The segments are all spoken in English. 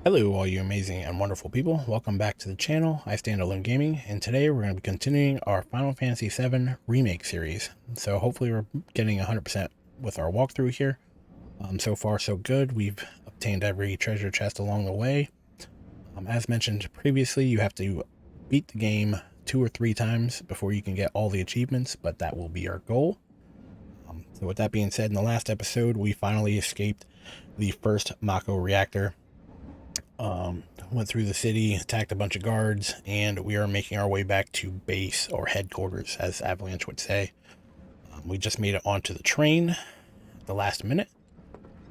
Hello all you amazing and wonderful people, welcome back to the channel, IStandAlone Gaming, and today we're going to be continuing our Final Fantasy VII Remake series. So hopefully we're getting 100% with our walkthrough here. So far so good, we've obtained every treasure chest along the way. As mentioned previously, you have to beat the game 2 or 3 times before you can get all the achievements, but that will be our goal. So with that being said, in the last episode we finally escaped the first Mako reactor. Went through the city, attacked a bunch of guards, and we are making our way back to base, or headquarters, as Avalanche would say. We just made it onto the train at the last minute,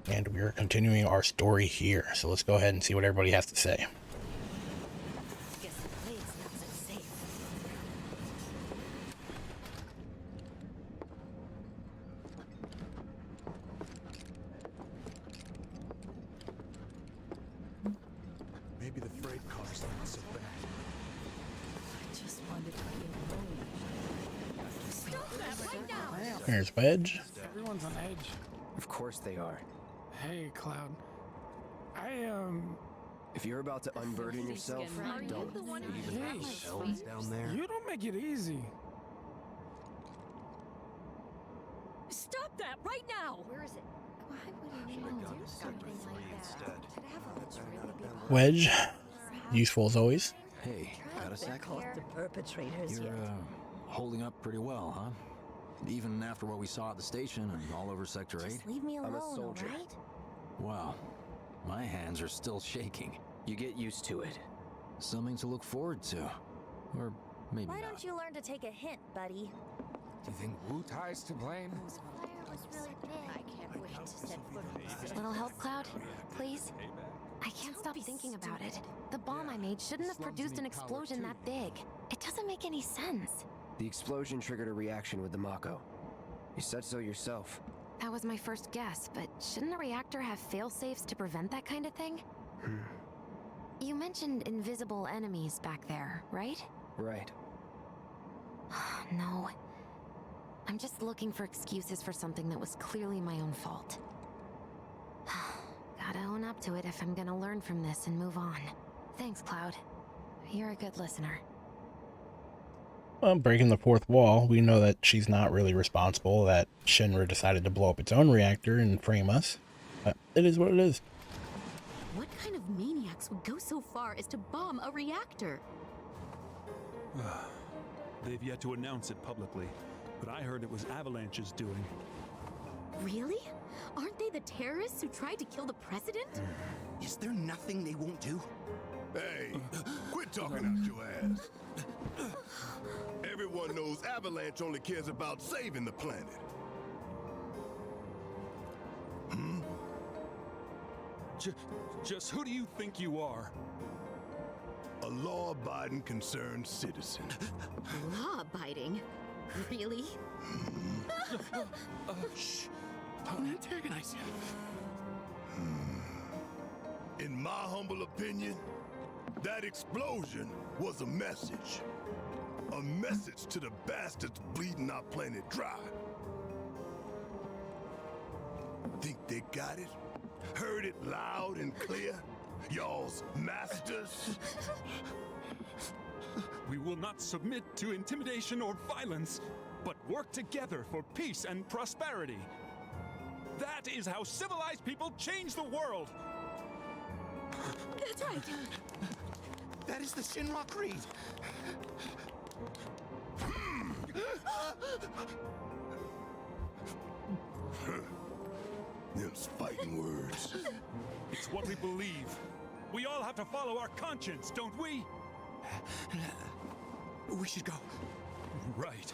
and we are continuing our story here. So let's go ahead and see what everybody has to say. Guess the plane's not so safe. Maybe the freight car's not so bad. I just wanted to be alone. Stop that right now! Here's Wedge. Everyone's on edge. Of course they are. Hey, Cloud. If you're about to unburden yourself, don't. Hey, Shells down there. you don't make it easy. Stop that right now! Where is it? Why would he Should've know? gone to Sector Something 3 like that. instead. Could Avalanche really be Wedge, useful as always. Hey, got a sec? Caught the perpetrators You're, yet. holding up pretty well, huh? Even after what we saw at the station and all over Sector 8? Just leave me alone, I'm a soldier. alright? Wow, my hands are still shaking. You get used to it. Something to look forward to. Or maybe Why not. don't you learn to take a hint, buddy? Do you think Wu Tai's to blame? Fire was really big. I can't wait to set foot on this. Little help, Cloud, please? I can't stop thinking about it. The bomb I made shouldn't have produced an explosion that big. It doesn't make any sense. The explosion triggered a reaction with the Mako. You said so yourself. That was my first guess, but shouldn't a reactor have fail-safes to prevent that kind of thing? You mentioned invisible enemies back there, right? Right. No. I'm just looking for excuses for something that was clearly my own fault. Gotta own up to it if I'm gonna learn from this and move on. Thanks, Cloud. You're a good listener. Well, breaking the fourth wall, we know that she's not really responsible, that Shinra decided to blow up its own reactor and frame us. But it is what it is. What kind of maniacs would go so far as to bomb a reactor? They've yet to announce it publicly, but I heard it was Avalanche's doing. Really? Aren't they the terrorists who tried to kill the president? Is there nothing they won't do? Hey, quit talking out your ass. Everyone knows Avalanche only cares about saving the planet. Just who do you think you are? A law-abiding, concerned citizen. Law-abiding? Really? Shh! Don't antagonize him. In my humble opinion, that explosion was a message. A message to the bastards bleeding our planet dry. Think they got it? Heard it loud and clear? Y'all's masters? We will not submit to intimidation or violence, but work together for peace and prosperity. That is how civilized people change the world. That's right. That is the Shinra Creed. Them's fighting words. It's what we believe. We all have to follow our conscience, don't we? We should go. Right.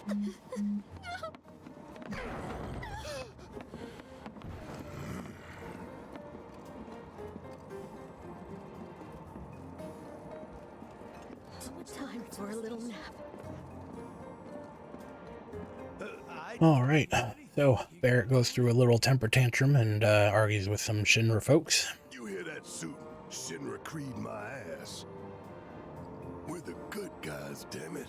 Time for a little nap. Alright, so Barrett goes through a little temper tantrum and argues with some Shinra folks. You hear that suit? Shinra Creed my ass. We're the good guys, damn it.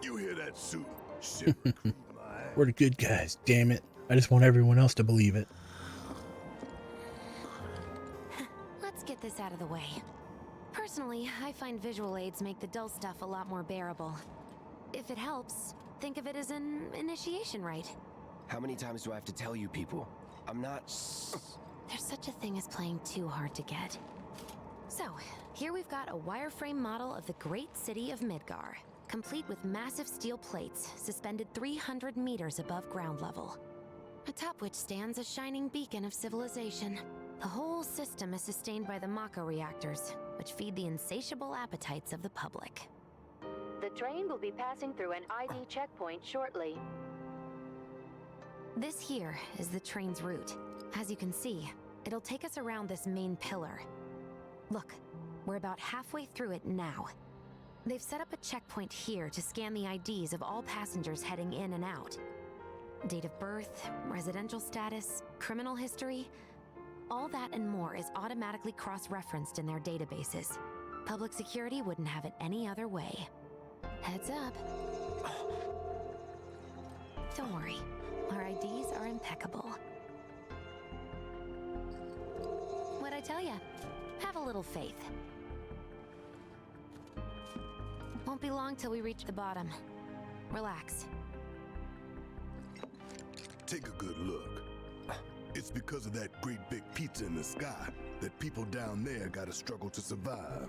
You hear that suit? Shinra Creed my ass. We're the good guys, damn it. I just want everyone else to believe it. Let's get this out of the way. Personally, I find visual aids make the dull stuff a lot more bearable. If it helps, think of it as an initiation rite. How many times do I have to tell you people? I'm not... There's such a thing as playing too hard to get. So, here we've got a wireframe model of the great city of Midgar, complete with massive steel plates suspended 300 meters above ground level, atop which stands a shining beacon of civilization. The whole system is sustained by the Mako reactors, which feed the insatiable appetites of the public. The train will be passing through an ID checkpoint shortly. This here is the train's route. As you can see, it'll take us around this main pillar. Look, we're about halfway through it now. They've set up a checkpoint here to scan the IDs of all passengers heading in and out. Date of birth, residential status, criminal history, all that and more is automatically cross-referenced in their databases. Public security wouldn't have it any other way. Heads up. Don't worry, our IDs are impeccable. What'd I tell ya? Have a little faith. Won't be long till we reach the bottom. Relax. Take a good look. It's because of that great big pizza in the sky that people down there gotta struggle to survive.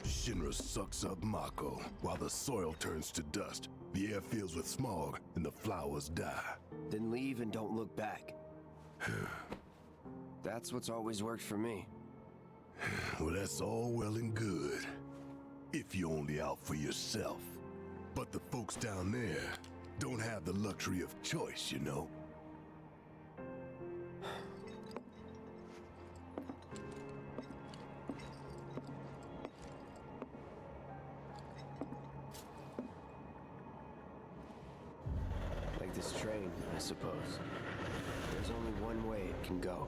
Shinra sucks up Mako while the soil turns to dust, the air fills with smog, and the flowers die. Then leave and don't look back. That's what's always worked for me. Well, that's all well and good, if you're only out for yourself. But the folks down there don't have the luxury of choice, you know? Like this train, I suppose. There's only one way it can go.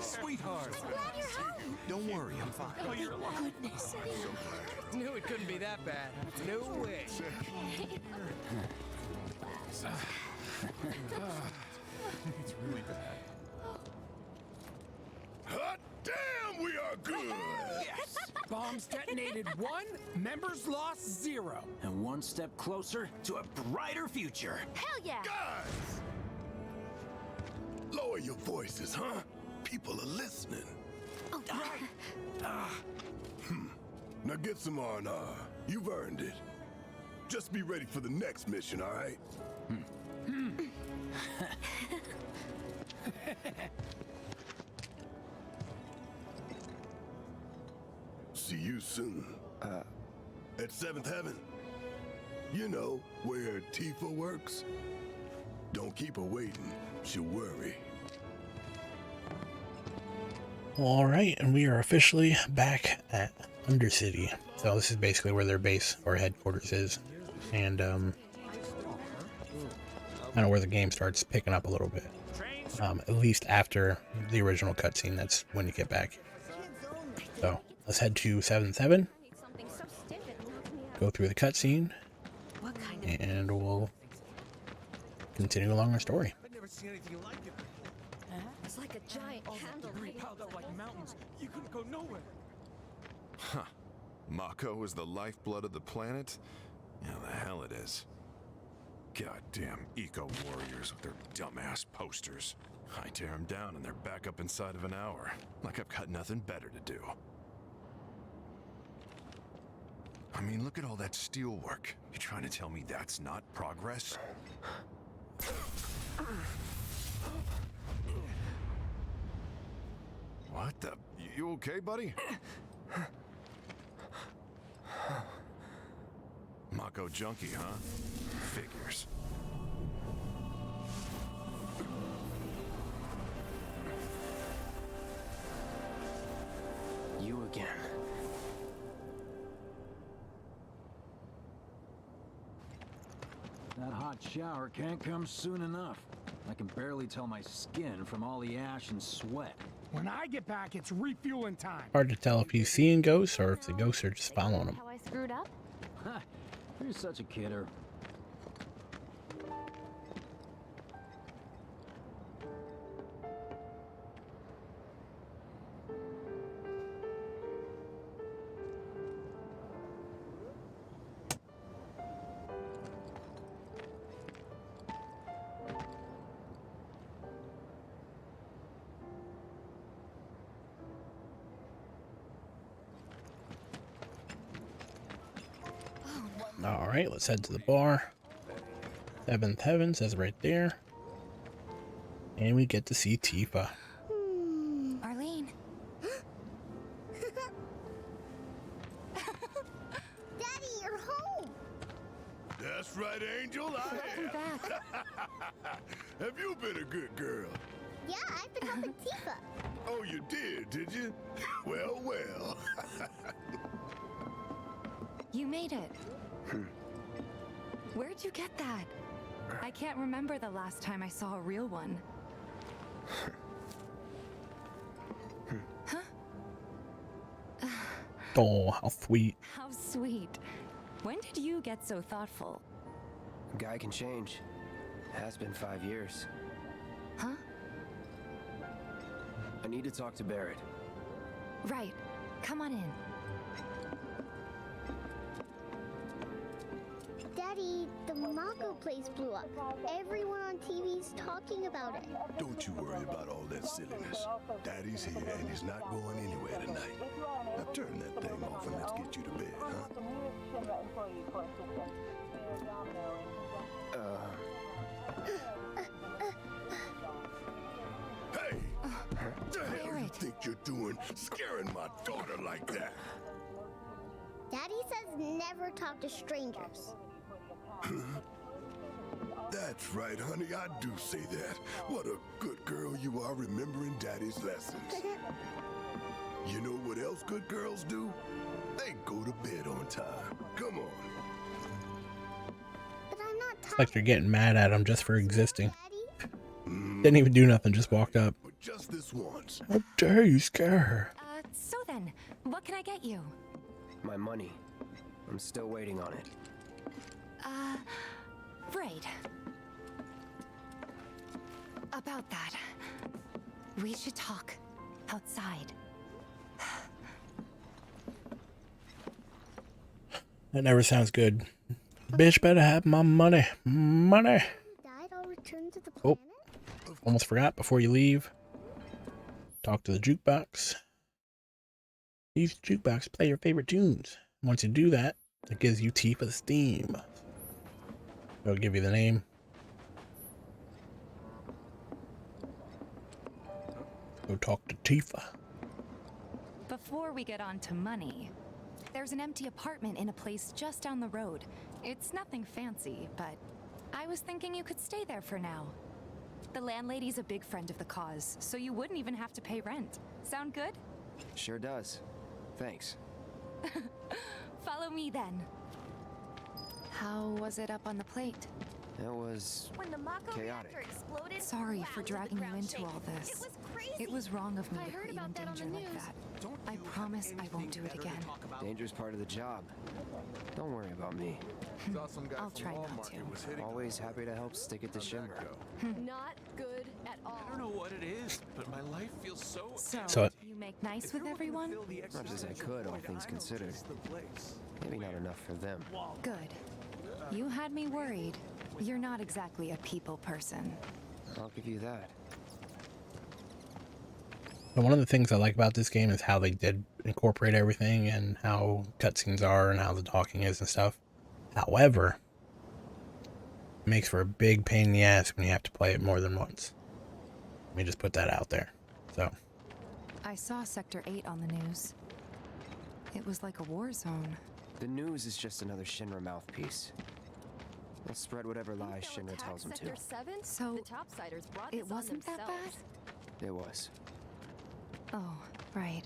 Sweetheart. I'm glad you're home. Don't worry, I'm fine. Oh, you're goodness. Knew it couldn't be that bad. No way. It's really bad. Hot damn, we are good! Yes! Bombs detonated 1, members lost 0. And one step closer to a brighter future. Hell yeah. Guys! Lower your voices, huh? People are listening. Oh, right. Now get some R&R. You've earned it. Just be ready for the next mission, all right? See you soon. At 7th Heaven. You know, where Tifa works. Don't keep her waiting. She'll worry. All right, and we are officially back at Undercity. So this is basically where their base or headquarters is, and kind of where the game starts picking up a little bit. At least after the original cutscene, that's when you get back. So let's head to 7th Heaven, go through the cutscene, and we'll continue along our story. I've never seen anything like it. It's like a giant candle. Piled up like mountains. You couldn't go nowhere. Huh. Mako is the lifeblood of the planet? Yeah, the hell it is. Goddamn eco-warriors with their dumbass posters. I tear them down and they're back up inside of an hour. Like I've got nothing better to do. I mean, look at all that steel work. You trying to tell me that's not progress? What the? You okay, buddy? Mako junkie, huh? Figures. You again. That hot shower can't come soon enough. I can barely tell my skin from all the ash and sweat. When I get back, it's refueling time. Hard to tell if he's seeing ghosts or if the ghosts are just following him. How I screwed up? Ha! You're such a kidder. Alright, let's head to the bar. Seventh Heaven says right there. And we get to see Tifa. Arlene. Daddy, you're home. That's right, Angel. I am. Back. Have you been a good girl? Yeah, I've been helping Tifa. Oh, you did you? Well, well. You made it. Where'd you get that? I can't remember the last time I saw a real one. Huh? Oh, how sweet. How sweet. When did you get so thoughtful? A guy can change. Has been 5 years. Huh? I need to talk to Barrett. Right. Come on in. Daddy, the Mako place blew up. Everyone on TV's talking about it. Don't you worry about all that silliness. Daddy's here and he's not going anywhere tonight. Now turn that thing off and let's get you to bed, huh? Hey! What the hell you think you're doing scaring my daughter like that? Daddy says never talk to strangers. That's right, honey, I do say that. What a good girl you are remembering Daddy's lessons. You know what else good girls do? They go to bed on time. Come on. But I'm not It's like they're getting mad at him just for existing. Daddy. Didn't even do nothing, just walked up. But just this once. How dare you scare her? So then, what can I get you? My money. I'm still waiting on it. Right. About that, we should talk outside. That never sounds good. Bitch better have my money. Money. Died, I'll return to the Oh, planet. almost forgot before you leave. Talk to the jukebox. Use the jukebox to play your favorite tunes. Once you do that, it gives you Tifa's theme. It'll give you the name. Go talk to Tifa. Before we get on to money, there's an empty apartment in a place just down the road. It's nothing fancy, but I was thinking you could stay there for now. The landlady's a big friend of the cause, so you wouldn't even have to pay rent. Sound good? Sure does. Thanks. Follow me then. How was it up on the plate? That was When the Mako chaotic. reactor exploded, Sorry wow, for did the dragging you ground into shake. all this. It was crazy. It was wrong of me I to heard put you in about that on danger the like news. that. I promise I won't do it again. Dangerous part of the job. Don't worry about me. I'll try not to. Always happy to help stick it to Shimmer. Not good at all. I don't know what it is, but my life feels so. So You make nice with everyone? Much as I could, all things considered. Maybe not enough for them. Good. You had me worried. You're not exactly a people person. I'll give you that. And one of the things I like about this game is how they did incorporate everything and how cutscenes are and how the talking is and stuff. However, it makes for a big pain in the ass when you have to play it more than once. Let me just put that out there. So, I saw Sector 8 on the news. It was like a war zone. The news is just another Shinra mouthpiece. They'll spread whatever lies Shinra tells them to. Sector 7? So, the topsiders brought it this on wasn't that themselves. bad? It was. Oh, right.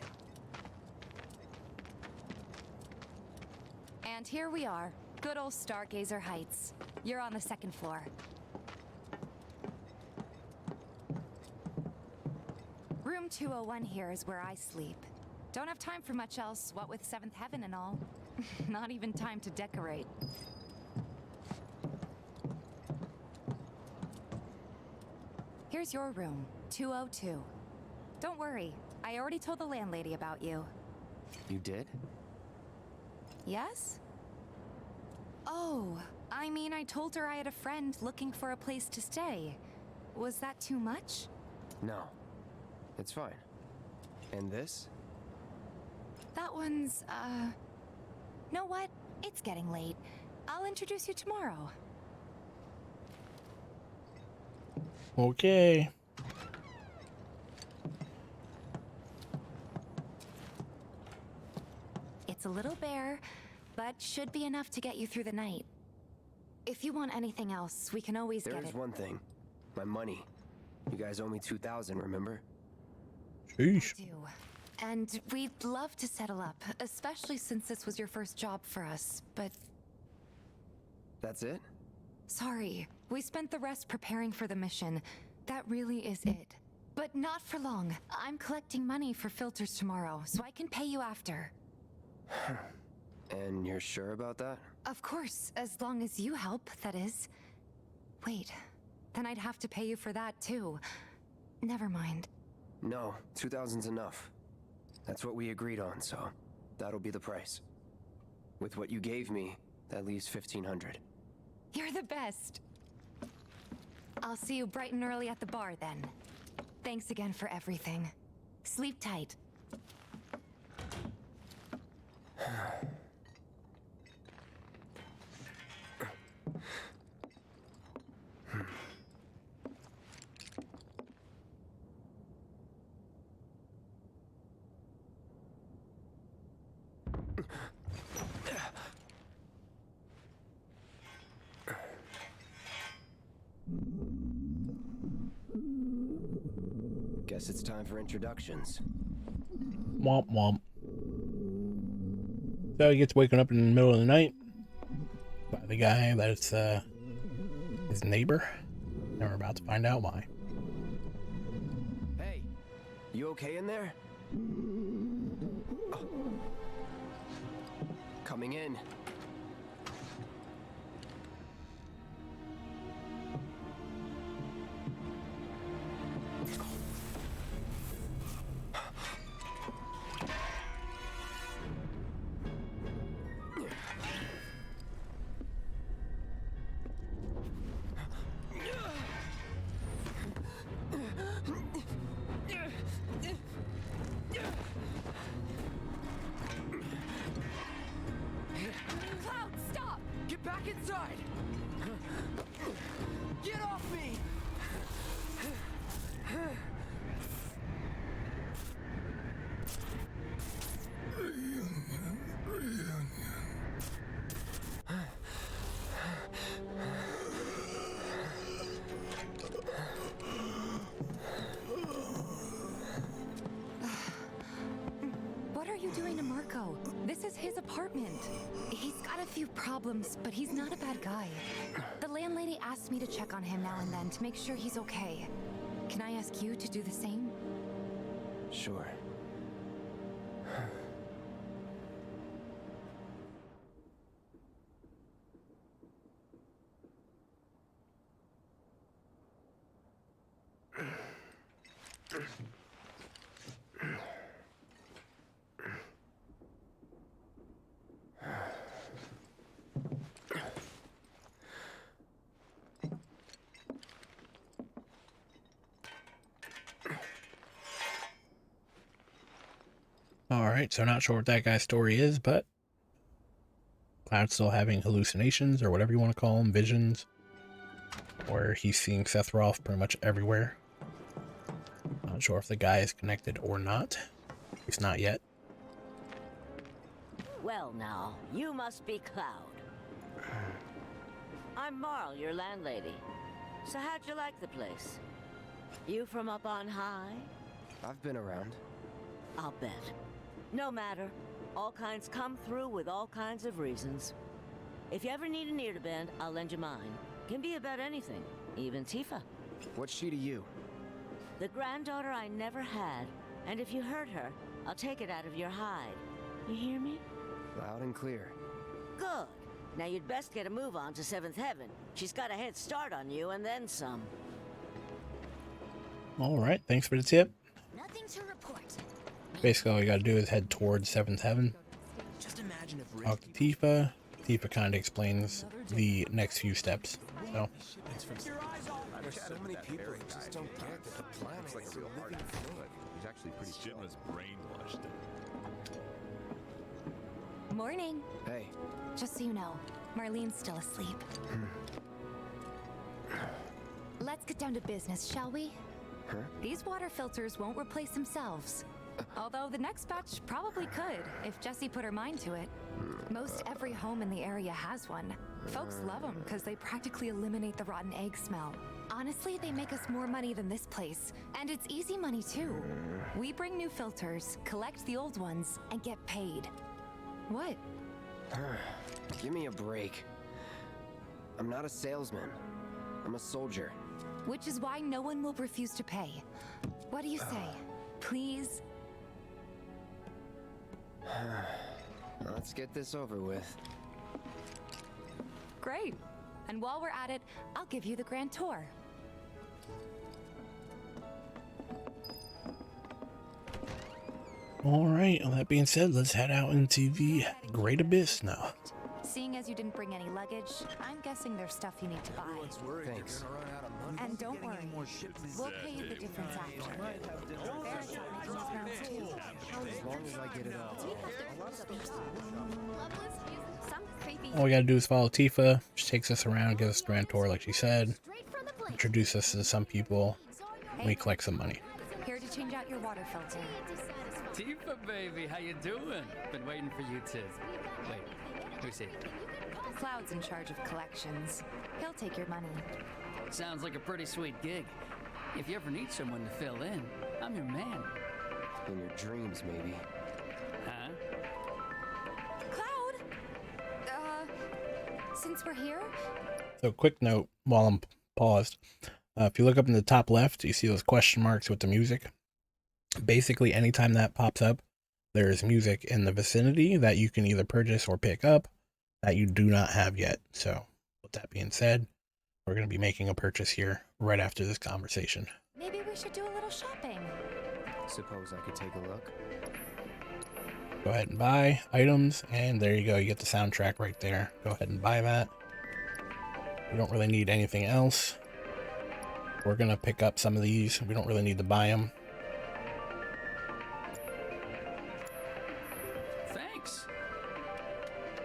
And here we are. Good old Stargazer Heights. You're on the second floor. Room 201 here is where I sleep. Don't have time for much else, what with 7th Heaven and all. Not even time to decorate. Here's your room, 202. Don't worry, I already told the landlady about you. You did? Yes? Oh, I mean, I told her I had a friend looking for a place to stay. Was that too much? No. It's fine. And this? That one's, know what? It's getting late. I'll introduce you tomorrow. Okay. It's a little bare, but should be enough to get you through the night. If you want anything else, we can always get it. There's one thing. My money. You guys owe me 2,000, remember? Sheesh. I do. And we'd love to settle up, especially since this was your first job for us, but... That's it? Sorry. We spent the rest preparing for the mission. That really is it. But not for long. I'm collecting money for filters tomorrow, so I can pay you after. And you're sure about that? Of course, as long as you help, that is. Wait, then I'd have to pay you for that too. Never mind. No, 2,000's enough. That's what we agreed on, so that'll be the price. With what you gave me, that leaves 1,500. You're the best. I'll see you bright and early at the bar then. Thanks again for everything. Sleep tight. Guess it's time for introductions. Womp womp. So he gets waken up in the middle of the night by the guy that's his neighbor. And we're about to find out why. Hey, you okay in there? Oh. Coming in. Cloud, stop! Get back inside! Get off me! What are you doing to Marco? This is his apartment. He's got a few problems, but he's not a bad guy. The landlady asked me to check on him now and then to make sure he's okay. Can I ask you to do the same? Sure. Alright, so not sure what that guy's story is, but Cloud's still having hallucinations, or whatever you want to call them, visions, where he's seeing Sephiroth pretty much everywhere. Not sure if the guy is connected or not. He's not yet. Well now, you must be Cloud. I'm Marl, your landlady. So how'd you like the place? You from up on high? I've been around. I'll bet. No matter. All kinds come through with all kinds of reasons. If you ever need an ear to bend, I'll lend you mine. Can be about anything, even Tifa. What's she to you? The granddaughter I never had, And if you hurt her, I'll take it out of your hide. You hear me? Loud and clear. Good. Now you'd best get a move on to 7th Heaven. She's got a head start on you and then some. All right, thanks for the tip. Nothing to report. Basically, all you gotta do is head towards 7th Heaven. Just imagine if Talk to Tifa. Tifa kind of explains the next few steps. So, There's so many people who just don't get that the planet is a living thing. He's actually pretty Shinra's brainwashed. Morning. Hey. Just so you know, Marlene's still asleep. Let's get down to business, shall we? Huh? These water filters won't replace themselves. Although the next batch probably could, if Jessie put her mind to it. Most every home in the area has one. Folks love them because they practically eliminate the rotten egg smell. Honestly, they make us more money than this place. And it's easy money too. We bring new filters, collect the old ones, and get paid. What? Give me a break. I'm not a salesman. I'm a soldier. Which is why no one will refuse to pay. What do you say? Please? Let's get this over with. Great. And while we're at it, I'll give you the grand tour. all right. Well, that being said, let's head out into the Great Abyss now. Seeing as you didn't bring any luggage, I'm guessing there's stuff you need to buy. Thanks. And don't worry, we'll pay you the difference after. Barrett's not making his rounds too. As long as I get it all. Some creepy. All we gotta do is follow Tifa. She takes us around, gives us a grand tour like she said. Introduce us to some people. And we collect some money. Here to change out your water filter. Tifa, baby, how you doing? Been waiting for you to... Wait, who's he? Cloud's in charge of collections. He'll take your money. Sounds like a pretty sweet gig. If you ever need someone to fill in, I'm your man. In your dreams, maybe. Huh? Cloud! Since we're here? So quick note while I'm paused. If you look up in the top left, you see those question marks with the music. Basically, anytime that pops up, there's music in the vicinity that you can either purchase or pick up that you do not have yet. So with that being said, we're going to be making a purchase here right after this conversation. Maybe we should do a little shopping. Suppose I could take a look. Go ahead and buy items, and there you go. You get the soundtrack right there. Go ahead and buy that. We don't really need anything else. We're going to pick up some of these. We don't really need to buy them. Thanks.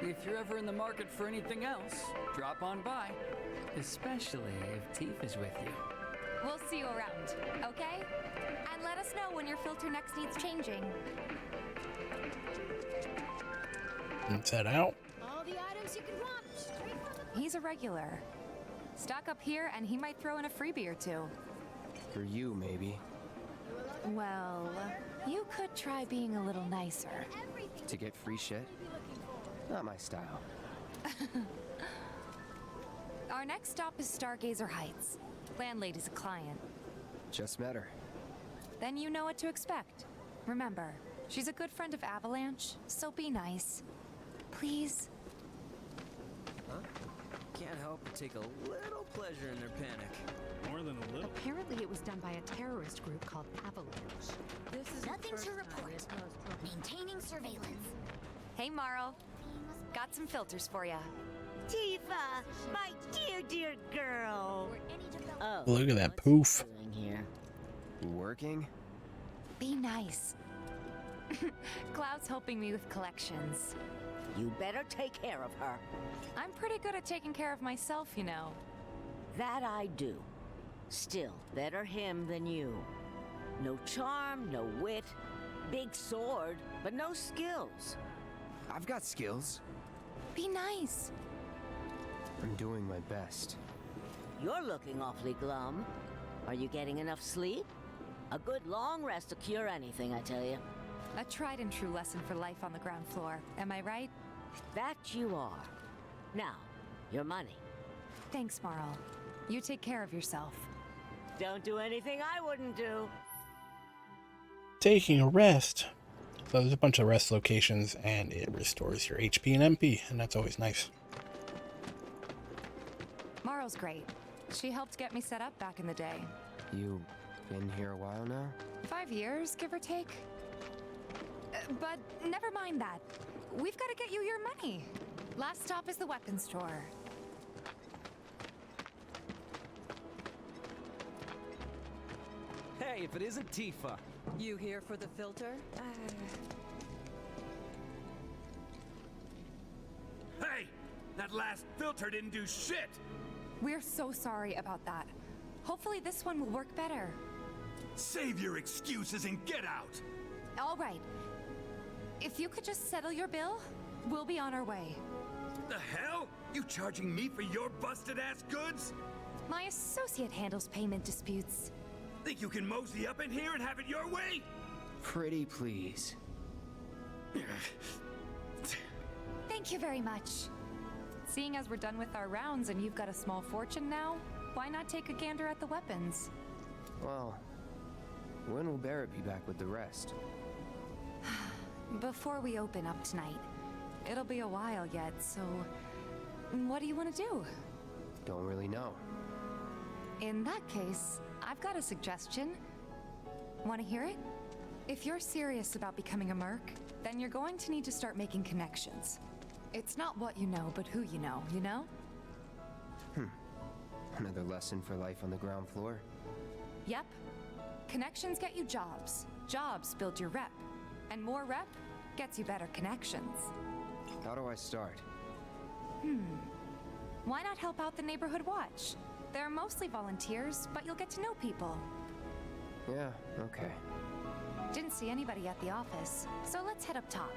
If you're ever in the market for anything else, drop on by. Especially if Tifa's with you. We'll see you around, okay? And let us know when your filter next needs changing. Let's head out. All the items you could want. Straight from the... He's a regular. Stock up here and he might throw in a freebie or two. For you, maybe. Well, you could try being a little nicer. To get free shit? Not my style. Our next stop is Stargazer Heights. Landlady's a client. Just met her. Then you know what to expect. Remember, she's a good friend of Avalanche, so be nice. Please? Huh? Can't help but take a little pleasure in their panic. More than a little. Apparently it was done by a terrorist group called Avalanche. This is nothing to report. Maintaining surveillance. Hey, Marl. Got some filters for ya. Tifa, my dear, dear girl. Oh, Look at that poof. Here? Working? Be nice. Cloud's helping me with collections. You better take care of her. I'm pretty good at taking care of myself, you know. That I do. Still, better him than you. No charm, no wit. Big sword, but no skills. I've got skills. Be nice. I'm doing my best. You're looking awfully glum. Are you getting enough sleep? A good long rest to cure anything, I tell you. A tried and true lesson for life on the ground floor. Am I right? That you are. Now, your money. Thanks, Marl. You take care of yourself. Don't do anything I wouldn't do. taking a rest. So there's a bunch of rest locations, and it restores your HP and MP, and that's always nice. Marl's great. She helped get me set up back in the day. You been here a while now? 5 years, give or take. But never mind that. We've got to get you your money. Last stop is the weapons store. Hey, if it isn't Tifa. You here for the filter? Hey! That last filter didn't do shit! We're so sorry about that. Hopefully this one will work better. Save your excuses and get out! All right. If you could just settle your bill, we'll be on our way. The hell? You charging me for your busted-ass goods? My associate handles payment disputes. Think you can mosey up in here and have it your way? Pretty please. Thank you very much. Seeing as we're done with our rounds and you've got a small fortune now, why not take a gander at the weapons? Well, when will Barrett be back with the rest? Before we open up tonight. It'll be a while yet, so what do you want to do? Don't really know. In that case, I've got a suggestion. Want to hear it? If you're serious about becoming a merc, then you're going to need to start making connections. It's not what you know, but who you know, you know? Another lesson for life on the ground floor? Yep. Connections get you jobs. Jobs build your rep. And more rep gets you better connections. How do I start? Why not help out the neighborhood watch? They're mostly volunteers, but you'll get to know people. Yeah, okay. Didn't see anybody at the office, so let's head up top.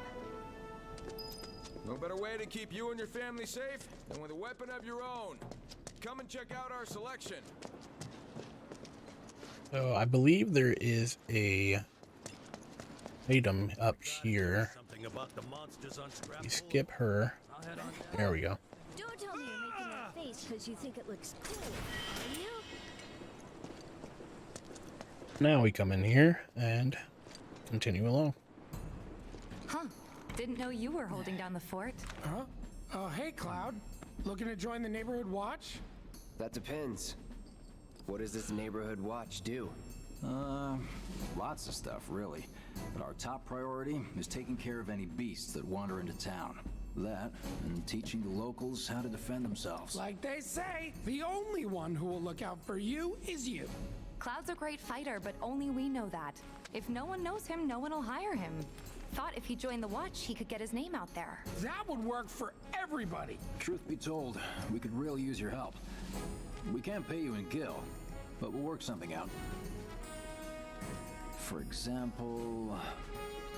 No better way to keep you and your family safe than with a weapon of your own. Come and check out our selection. So I believe there is a item up here. We skip her. There we go. Don't tell me you're making that face because you think it looks cool, are you? Now we come in here and continue along. Huh. Didn't know you were holding down the fort. Huh? Oh, hey, Cloud. Looking to join the neighborhood watch? That depends. What does this neighborhood watch do? Lots of stuff, really. But our top priority is taking care of any beasts that wander into town. That, and teaching the locals how to defend themselves. Like they say, the only one who will look out for you is you. Cloud's a great fighter, but only we know that. If no one knows him, no one will hire him. Thought if he joined the watch, he could get his name out there. That would work for everybody. Truth be told, we could really use your help. We can't pay you in gil, but we'll work something out. For example...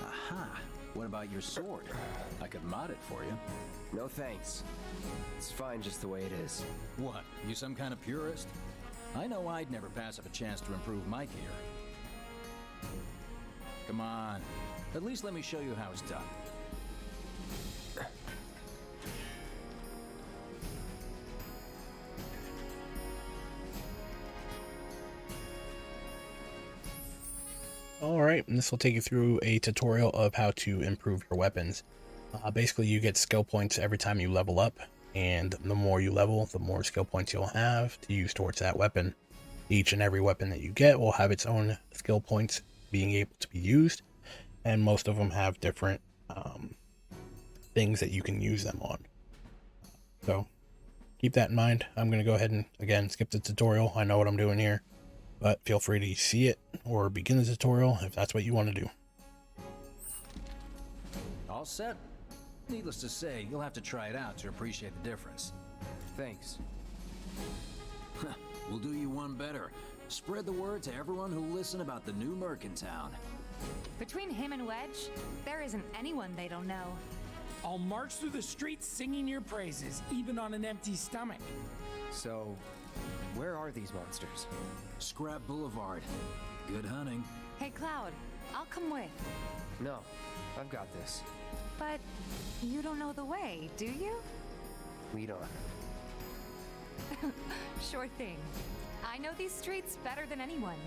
Aha! What about your sword? I could mod it for you. No thanks. It's fine just the way it is. What? You some kind of purist? I know I'd never pass up a chance to improve my gear. Come on. At least let me show you how it's done. Alright, and this will take you through a tutorial of how to improve your weapons. Basically, you get skill points every time you level up, and the more you level, the more skill points you'll have to use towards that weapon. Each and every weapon that you get will have its own skill points being able to be used, and most of them have different things that you can use them on. So keep that in mind. I'm going to go ahead and, again, skip the tutorial. I know what I'm doing here, but feel free to see it or begin the tutorial if that's what you want to do. All set? Needless to say, you'll have to try it out to appreciate the difference. Thanks. We'll do you one better. Spread the word to everyone who'll listen about the new merc in town. Between him and Wedge, there isn't anyone they don't know. I'll march through the streets singing your praises, even on an empty stomach. So, where are these monsters? Scrap Boulevard. Good hunting. Hey, Cloud, I'll come with. No, I've got this. But you don't know the way, do you? Lead on. Sure thing. I know these streets better than anyone.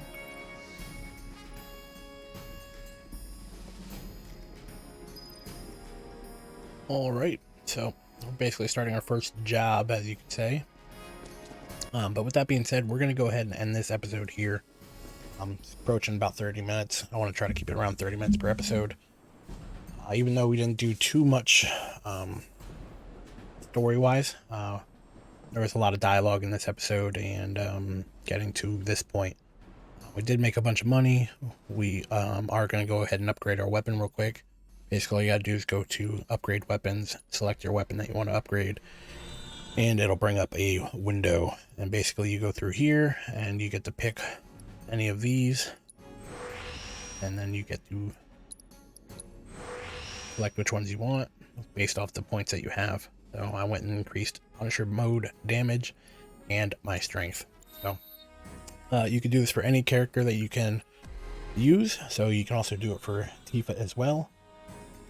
All right, so we're basically starting our first job, as you could say. But with that being said, we're going to go ahead and end this episode here. It's approaching about 30 minutes. I want to try to keep it around 30 minutes per episode. Even though we didn't do too much story-wise, there was a lot of dialogue in this episode, and getting to this point, we did make a bunch of money. We are going to go ahead and upgrade our weapon real quick. Basically, all you got to do is go to upgrade weapons, select your weapon that you want to upgrade, and it'll bring up a window. And basically, you go through here, and you get to pick any of these, and then you get to select which ones you want based off the points that you have. So I went and increased Punisher mode damage and my strength. So you can do this for any character that you can use, so you can also do it for Tifa as well.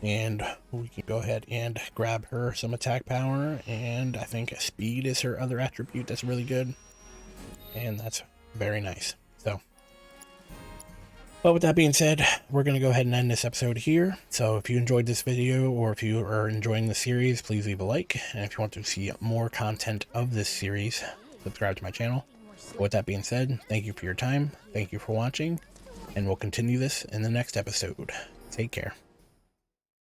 And we can go ahead and grab her some attack power, and I think speed is her other attribute that's really good, and that's very nice. So, but with that being said, we're going to go ahead and end this episode here. So if you enjoyed this video, or if you are enjoying the series, please leave a like, and if you want to see more content of this series, subscribe to my channel. But with that being said, thank you for your time, thank you for watching, and we'll continue this in the next episode. Take care.